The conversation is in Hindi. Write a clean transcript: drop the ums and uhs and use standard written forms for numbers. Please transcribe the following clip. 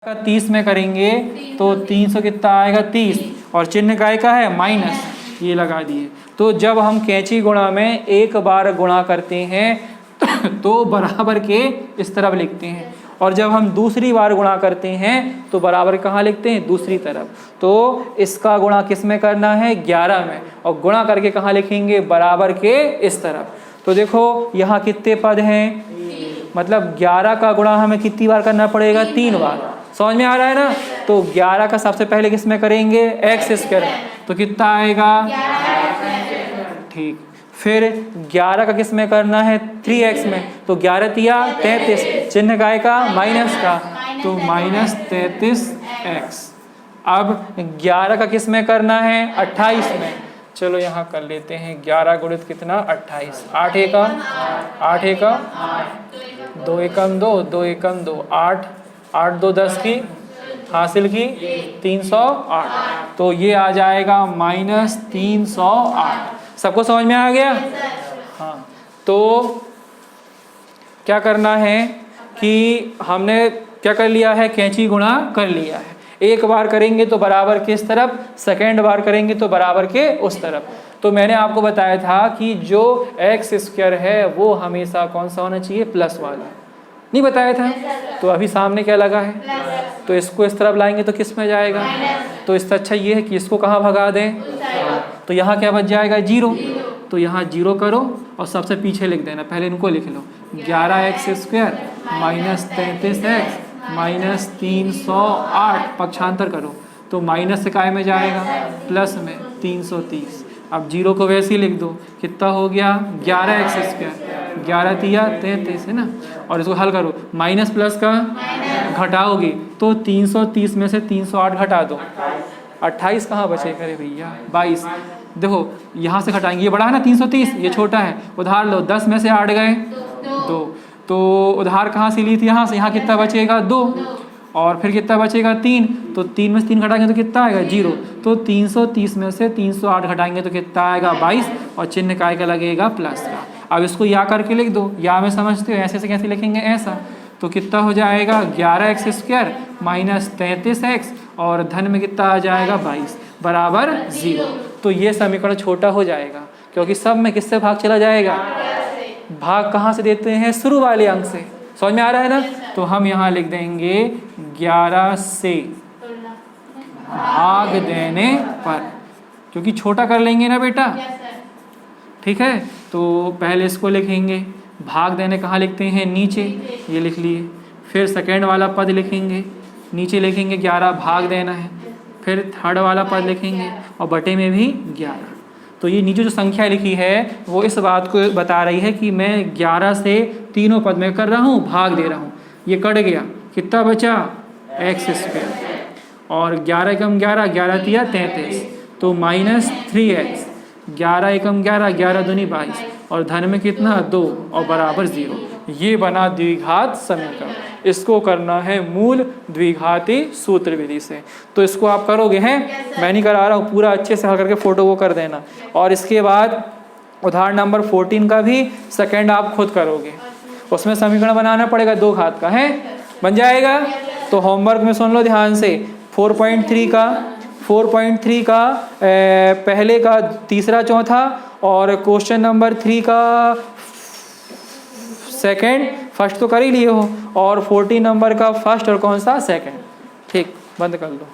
का 30 में करेंगे तो 300 कितना आएगा 30 और चिन्ह काय का है माइनस, ये लगा दिए। तो जब हम कैंची गुणा में एक बार गुणा करते हैं तो बराबर के इस तरफ लिखते हैं, और जब हम दूसरी बार गुणा करते हैं तो बराबर कहाँ लिखते हैं, दूसरी तरफ। तो इसका गुणा किस में करना है, 11 में, और गुणा करके कहाँ लिखेंगे, बराबर के इस तरफ। तो देखो यहाँ कितने पद हैं, मतलब 11 का गुणा हमें कितनी बार करना पड़ेगा, 3 बार। समझ में आ रहा है ना। तो 11 का सबसे पहले किस में करेंगे, एक्स स्क्वायर, तो कितना आएगा, ठीक। फिर 11 का किस में करना है, 3x में, तो 11 तिया 33, चिन्ह काय का माइनस का, तो माइनस 33x। अब 11 का किस में करना है, 28 में, चलो यहाँ कर लेते हैं 11 गुणित कितना 28, 8 एका 2 एकम 2, 2 एकम 2, 8 8 2 10 की हासिल की 308, तो ये आ जाएगा माइनस 308। सबको समझ में आ गया। हाँ, तो क्या करना है कि हमने क्या कर लिया है, कैंची गुणा कर लिया है। एक बार करेंगे तो बराबर के इस तरफ, सेकेंड बार करेंगे तो बराबर के उस तरफ। तो मैंने आपको बताया था कि जो एक्स स्क्वायर है वो हमेशा कौन सा होना चाहिए, प्लस वाला, नहीं बताया था। तो अभी सामने क्या लगा है, तो इसको इस तरफ लाएंगे तो किस में जाएगा, तो इससे अच्छा ये है कि इसको कहाँ भगा दें, तो यहाँ क्या बच जाएगा, 0। तो यहाँ 0 करो और सबसे पीछे लिख देना, पहले इनको लिख लो, 11x square minus 33x minus 308, पक्षांतर करो तो माइनस से काय में जाएगा, प्लस में 330। अब 0 को वैसे ही लिख दो, कितना हो गया 11x स्क्वायर, 11 तिया 33 है ना, और इसको हल करो, माइनस प्लस का घटाओगे तो 330 में से 308 घटा दो, 28 कहाँ बचे करे भैया, 22। देखो यहाँ से घटाएंगे, ये बड़ा है ना 330, ये छोटा है, उधार लो, 10 में से 8 गए 2, तो उधार कहाँ से ली थी, यहाँ से, यहाँ कितना बचेगा 2, और फिर कितना बचेगा 3, तो 3 में से 3 घटाएंगे तो कितना आएगा 0, तो 330 में से 308 घटाएंगे तो कितना आएगा 22, और चिन्ह काय का लगेगा, प्लस का। अब इसको या करके लिख दो, या में समझते हो, ऐसे से कैसे लिखेंगे, ऐसा, तो कितना हो जाएगा 11x स्क्वायर माइनस 33x, और धन में कितना आ जाएगा 22 बराबर 0। तो ये समीकरण छोटा हो जाएगा, क्योंकि सब में किससे भाग चला जाएगा, भाग कहाँ से देते हैं, शुरू वाले अंक से। समझ में आ रहा है ना। तो हम यहाँ लिख देंगे 11 से भाग देने पर, क्योंकि छोटा कर लेंगे ना बेटा, ठीक है। तो पहले इसको लिखेंगे, भाग देने कहाँ लिखते हैं, नीचे, ये लिख लिए। फिर सेकेंड वाला पद लिखेंगे, नीचे लिखेंगे 11 भाग देना है, फिर थर्ड वाला पद लिखेंगे और बटे में भी 11। तो ये नीचे जो संख्या लिखी है वो इस बात को बता रही है कि मैं 11 से तीनों पद में कर रहा हूँ, भाग दे रहा हूँ। ये कट गया, कितना बचा एक्स स्क्वायर, और 11 एकम 11, 11 तिया 33, तो माइनस 3x, 11 एकम 11, 11 दूनी 22, और धन में कितना 2 और बराबर 0। ये बना द्विघात समीकरण। इसको करना है मूल द्विघाती सूत्र विधि से। तो इसको आप करोगे हैं, मैं नहीं करा रहा हूँ, पूरा अच्छे से हल करके फोटो वो कर देना। और इसके बाद उदाहरण नंबर 14 का भी सेकंड आप खुद करोगे, उसमें समीकरण बनाना पड़ेगा, 2 घात का है, बन जाएगा। तो होमवर्क में सुन लो ध्यान से, 4.3 का पहले का तीसरा चौथा, और क्वेश्चन नंबर 3 का सेकंड, फर्स्ट तो कर ही लिए हो, और 14 नंबर का फर्स्ट और कौन सा, सेकंड। ठीक, बंद कर लो।